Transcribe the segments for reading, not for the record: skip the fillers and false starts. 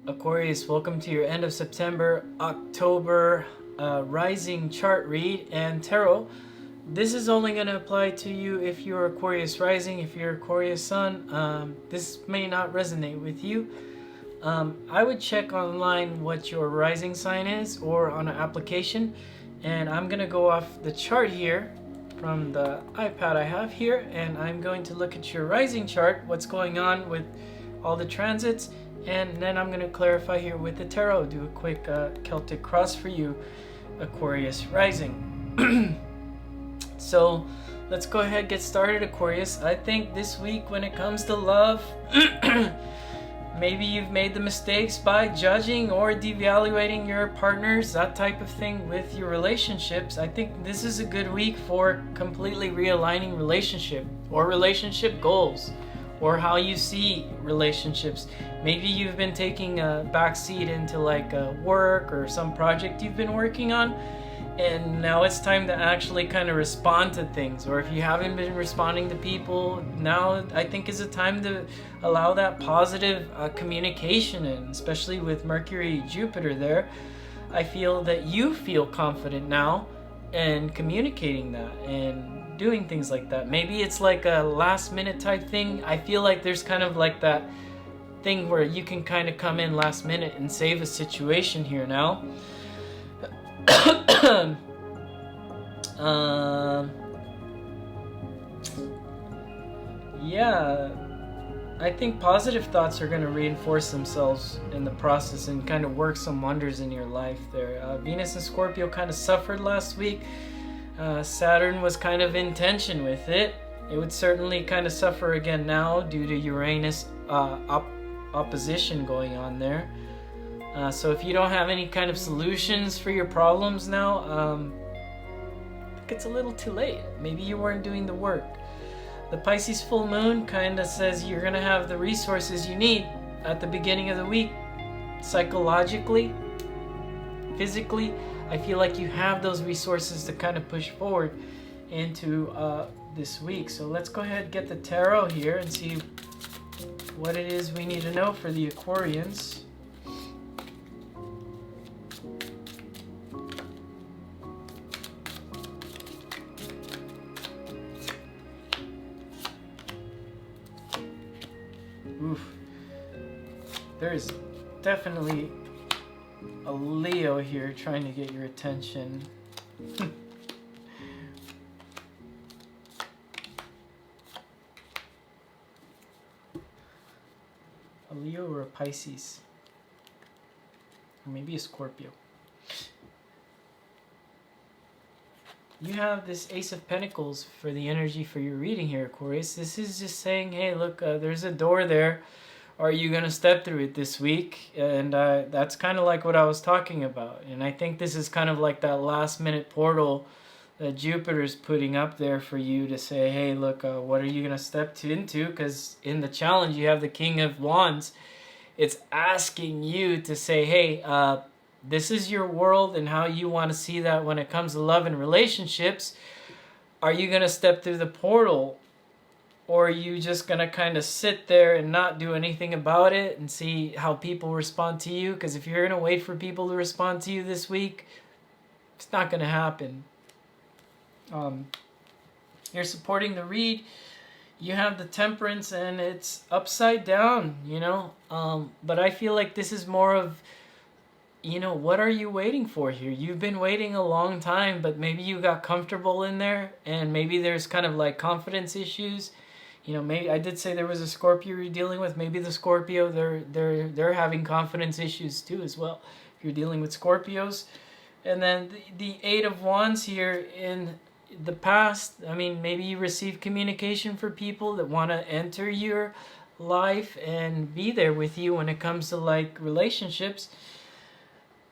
Aquarius, welcome to your end of September, October rising chart read and tarot. This is only going to apply to you if you're Aquarius rising. If you're Aquarius sun, this may not resonate with you. I would check online what your rising sign is or on an application, and I'm going to go off the chart here from the iPad I have here, and I'm going to look at your rising chart, what's going on with all the transits, and then I'm going to clarify here with the tarot, do a quick Celtic cross for you, Aquarius rising. So let's go ahead and get started, Aquarius. I think this week when it comes to love, maybe you've made the mistakes by judging or devaluating your partners, that type of thing with your relationships. I think this is a good week for completely realigning relationship or relationship goals or how you see relationships. Maybe you've been taking a backseat into like a work or some project you've been working on, and now it's time to actually kind of respond to things. Or if you haven't been responding to people, now I think is a time to allow that positive communication in, especially with Mercury, Jupiter there. I feel that you feel confident now in communicating that and doing things like that. Maybe it's like a last minute type thing. I feel like there's kind of like that thing where you can kind of come in last minute and save a situation here now. Yeah, I think positive thoughts are going to reinforce themselves in the process and kind of work some wonders in your life there. Venus and Scorpio kind of suffered last week. Saturn was kind of in tension with it. It would certainly kind of suffer again now due to Uranus opposition going on there. So if you don't have any kind of solutions for your problems now, I think it's a little too late. Maybe you weren't doing the work. The Pisces full moon kind of says you're going to have the resources you need at the beginning of the week. Psychologically, physically, I feel like you have those resources to kind of push forward into this week. So let's go ahead and get the tarot here and see what it is we need to know for the Aquarians. Oof. There's definitely a Leo here trying to get your attention. A Leo or a Pisces? Or maybe a Scorpio. You have this Ace of Pentacles for the energy for your reading here, Aquarius. This is just saying, hey, look, there's a door there. Are you going to step through it this week? And that's kind of like what I was talking about. And I think this is kind of like that last minute portal that Jupiter's putting up there for you to say, hey, look, what are you going to step into? Because in the challenge, you have the King of Wands. It's asking you to say, hey, this is your world and how you want to see that when it comes to love and relationships. Are you going to step through the portal? Or are you just going to kind of sit there and not do anything about it and see how people respond to you? Because if you're going to wait for people to respond to you this week, it's not going to happen. You're supporting the read. You have the Temperance and it's upside down, you know. But I feel like this is more of, you know, what are you waiting for here? You've been waiting a long time, but maybe you got comfortable in there, and maybe there's kind of like confidence issues. You know, maybe I did say there was a Scorpio you're dealing with. Maybe the Scorpio, they're having confidence issues too as well. If you're dealing with Scorpios, and then the Eight of Wands here in the past. I mean, maybe you receive communication for people that want to enter your life and be there with you when it comes to like relationships.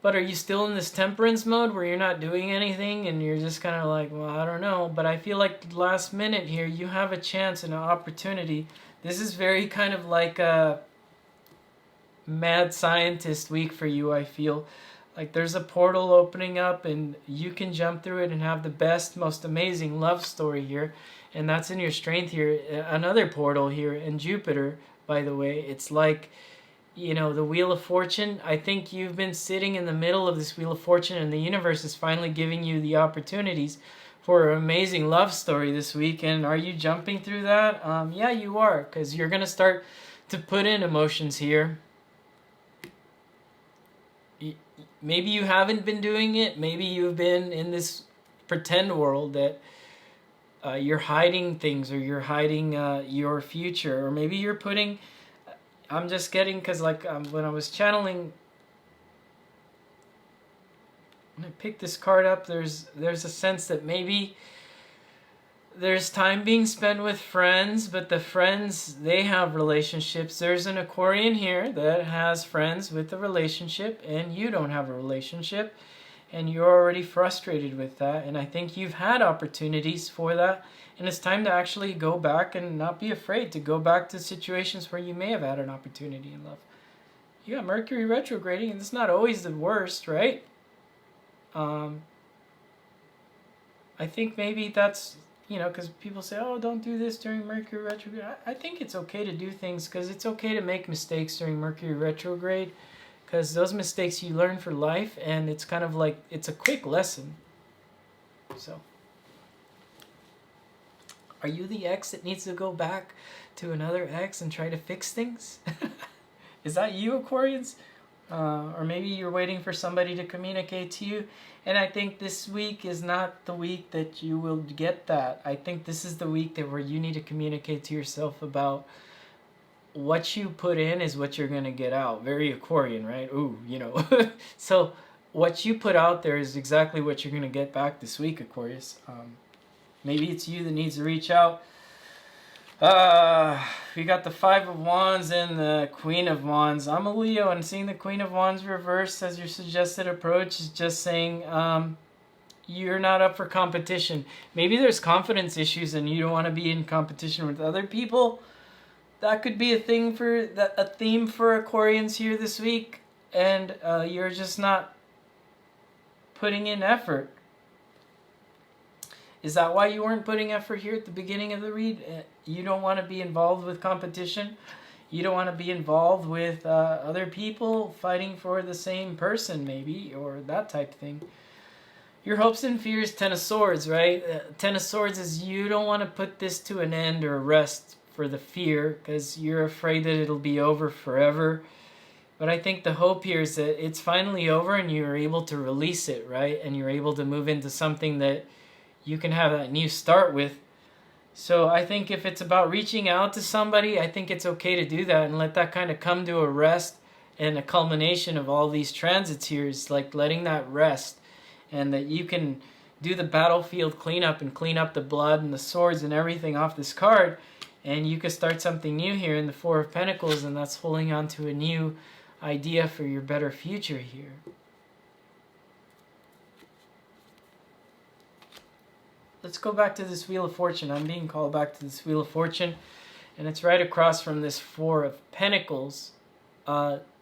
But are you still in this temperance mode where you're not doing anything and you're just kind of like, well, I don't know. But I feel like last minute here, you have a chance and an opportunity. This is very kind of like a mad scientist week for you, I feel. Like there's a portal opening up and you can jump through it and have the best, most amazing love story here. And that's in your strength here. Another portal here in Jupiter, by the way. It's like, you know, the Wheel of Fortune. I think you've been sitting in the middle of this Wheel of Fortune, and the universe is finally giving you the opportunities for an amazing love story this week. And are you jumping through that? Yeah, you are, because you're going to start to put in emotions here. Maybe you haven't been doing it. Maybe you've been in this pretend world that you're hiding things, or you're hiding your future, or maybe you're putting... I'm just getting, because like when I was channeling, when I picked this card up, there's a sense that maybe there's time being spent with friends, but the friends, they have relationships. There's an Aquarian here that has friends with a relationship, and you don't have a relationship, and you're already frustrated with that. And I think you've had opportunities for that, and it's time to actually go back and not be afraid to go back to situations where you may have had an opportunity in love. You got Mercury retrograding, and it's not always the worst, right? I think maybe that's, you know, because people say, oh, don't do this during Mercury retrograde. I think it's okay to do things, because it's okay to make mistakes during Mercury retrograde, because those mistakes you learn for life, and it's kind of like, it's a quick lesson. So, are you the ex that needs to go back to another ex and try to fix things? Is that you, Aquarians? Or maybe you're waiting for somebody to communicate to you. And I think this week is not the week that you will get that. I think this is the week that where you need to communicate to yourself about what you put in is what you're going to get out. Very Aquarian, right? Ooh, you know. So what you put out there is exactly what you're going to get back this week, Aquarius. Maybe it's you that needs to reach out. We got the Five of Wands and the Queen of Wands. I'm a Leo, and seeing the Queen of Wands reversed as your suggested approach is just saying you're not up for competition. Maybe there's confidence issues and you don't want to be in competition with other people. That could be a theme for Aquarians here this week, and you're just not putting in effort. Is that why you weren't putting effort here at the beginning of the read? You don't want to be involved with competition. You don't want to be involved with other people fighting for the same person, maybe, or that type of thing. Your hopes and fears, Ten of Swords, right? Ten of Swords is you don't want to put this to an end or rest for the fear, because you're afraid that it'll be over forever. But I think the hope here is that it's finally over and you're able to release it, right? And you're able to move into something that you can have that new start with. So I think if it's about reaching out to somebody, I think it's okay to do that and let that kind of come to a rest, and a culmination of all these transits here is like letting that rest, and that you can do the battlefield cleanup and clean up the blood and the swords and everything off this card, and you could start something new here in the Four of Pentacles, and that's holding on to a new idea for your better future here. Let's go back to this Wheel of Fortune. I'm being called back to this Wheel of Fortune, and it's right across from this Four of Pentacles.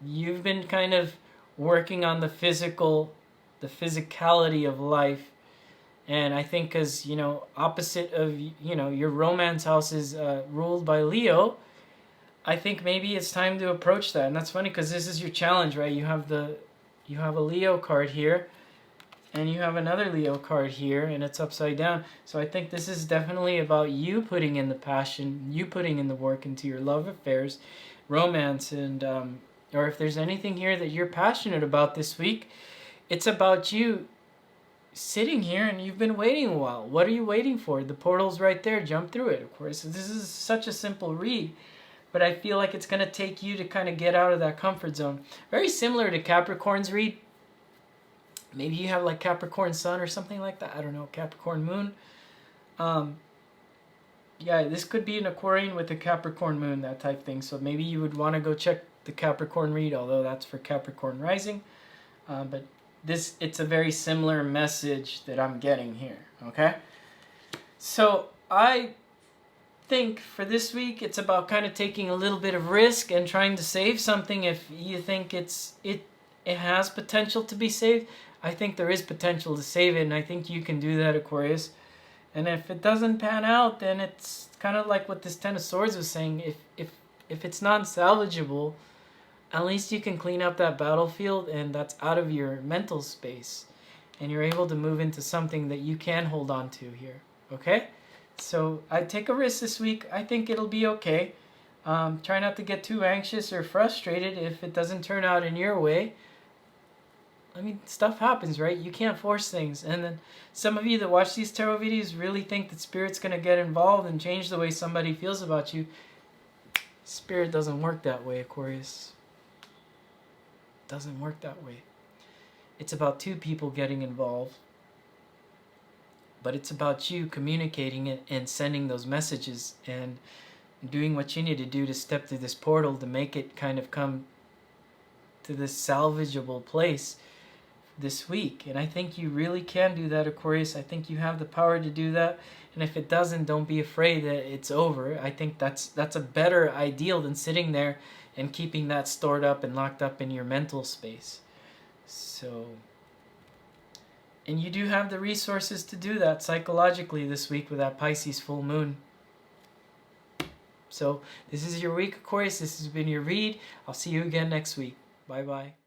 You've been kind of working on the physicality of life, and I think because, you know, opposite of, you know, your romance house is ruled by Leo, I think maybe it's time to approach that. And that's funny because this is your challenge, right? You have a Leo card here, and you have another Leo card here, and it's upside down. So I think this is definitely about you putting in the passion, you putting in the work into your love affairs, romance, and or if there's anything here that you're passionate about this week, it's about you sitting here and you've been waiting a while. What are you waiting for? The portal's right there. Jump through it, of course. This is such a simple read, but I feel like it's going to take you to kind of get out of that comfort zone. Very similar to Capricorn's read. Maybe you have like Capricorn Sun or something like that. I don't know, Capricorn Moon. Yeah, this could be an Aquarian with a Capricorn Moon, that type thing. So maybe you would want to go check the Capricorn read, although that's for Capricorn Rising. But it's a very similar message that I'm getting here, okay? So I think for this week, it's about kind of taking a little bit of risk and trying to save something if you think it has potential to be saved. I think there is potential to save it, and I think you can do that, Aquarius. And if it doesn't pan out, then it's kind of like what this Ten of Swords was saying. If it's non-salvageable, at least you can clean up that battlefield, and that's out of your mental space. And you're able to move into something that you can hold on to here. Okay? So I'd take a risk this week. I think it'll be okay. Try not to get too anxious or frustrated if it doesn't turn out in your way. I mean, stuff happens, right? You can't force things. And then some of you that watch these tarot videos really think that Spirit's going to get involved and change the way somebody feels about you. Spirit doesn't work that way, Aquarius. It doesn't work that way. It's about two people getting involved. But it's about you communicating it and sending those messages and doing what you need to do to step through this portal to make it kind of come to this salvageable place this week. And I think you really can do that, Aquarius. I think you have the power to do that. And if it doesn't, don't be afraid that it's over. I think that's a better ideal than sitting there and keeping that stored up and locked up in your mental space. So, and you do have the resources to do that psychologically this week with that Pisces full moon. So this is your week, Aquarius. This has been your read. I'll see you again next week. Bye-bye.